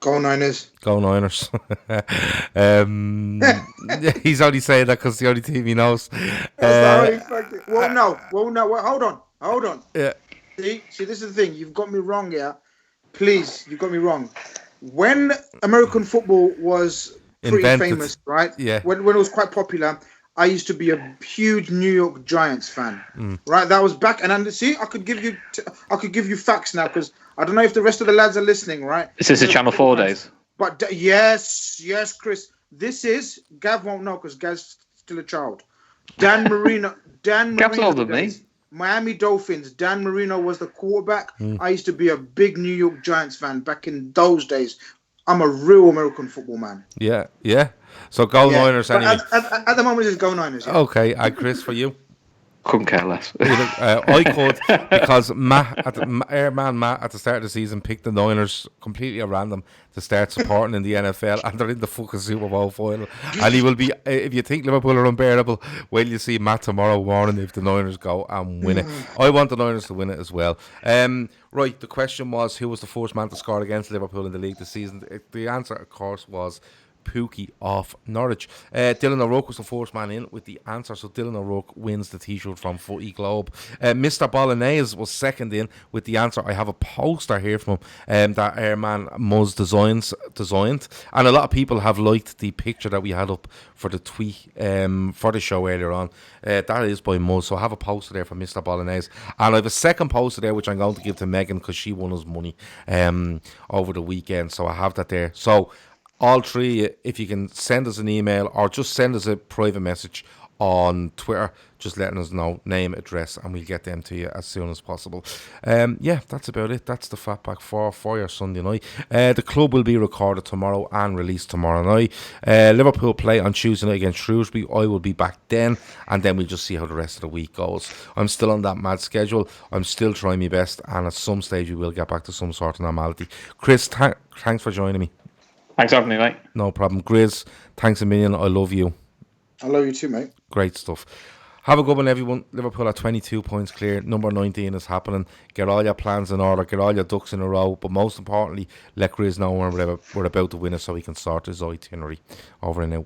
Go Niners. Go Niners. He's only saying that because it's the only team he knows. Well, no. Hold on. Yeah. See, this is the thing. You've got me wrong here. Please, you've got me wrong. When American football was pretty famous, right? Yeah. When it was quite popular, I used to be a huge New York Giants fan. Right? That was back, and see, I could give you facts now because I don't know if the rest of the lads are listening, right? This is the Channel 4 days. But yes, Chris. This is Gav won't know because Gav's still a child. Dan Marino. Gav's older than me. Miami Dolphins. Dan Marino was the quarterback. I used to be a big New York Giants fan back in those days. I'm a real American football man. Yeah. So go Niners anyway. At the moment, it's go Niners. Yeah. Okay, Chris, for you. Couldn't care less. I could because Matt at the start of the season picked the Niners completely at random to start supporting in the NFL, and they're in the fucking Super Bowl final. And he will be. If you think Liverpool are unbearable, well, you see Matt tomorrow morning if the Niners go and win it. I want the Niners to win it as well. Right, the question was who was the first man to score against Liverpool in the league this season. The answer, of course, was Pookie off Norwich. Dylan O'Rourke was the first man in with the answer, so Dylan O'Rourke wins the t-shirt from Footy Globe. Mr. Bolognese was second in with the answer. I have a poster here from him that our man Muzz designed, and a lot of people have liked the picture that we had up for the tweet for the show earlier on. That is by Muzz, so I have a poster there for Mr. Bolognese, and I have a second poster there which I'm going to give to Megan because she won us money over the weekend, so I have that there. So all three, if you can send us an email or just send us a private message on Twitter, just letting us know name, address, and we'll get them to you as soon as possible. That's about it. That's the Fatback 4 for your Sunday night. The club will be recorded tomorrow and released tomorrow night. Liverpool play on Tuesday night against Shrewsbury. I will be back then, and then we'll just see how the rest of the week goes. I'm still on that mad schedule. I'm still trying my best, and at some stage we will get back to some sort of normality. Chris, thanks for joining me. Thanks for having me, mate. No problem. Grizz, thanks a million. I love you. I love you too, mate. Great stuff. Have a good one, everyone. Liverpool are 22 points clear. Number 19 is happening. Get all your plans in order. Get all your ducks in a row. But most importantly, let Grizz know when we're about to win it so he can sort his itinerary. Over and out.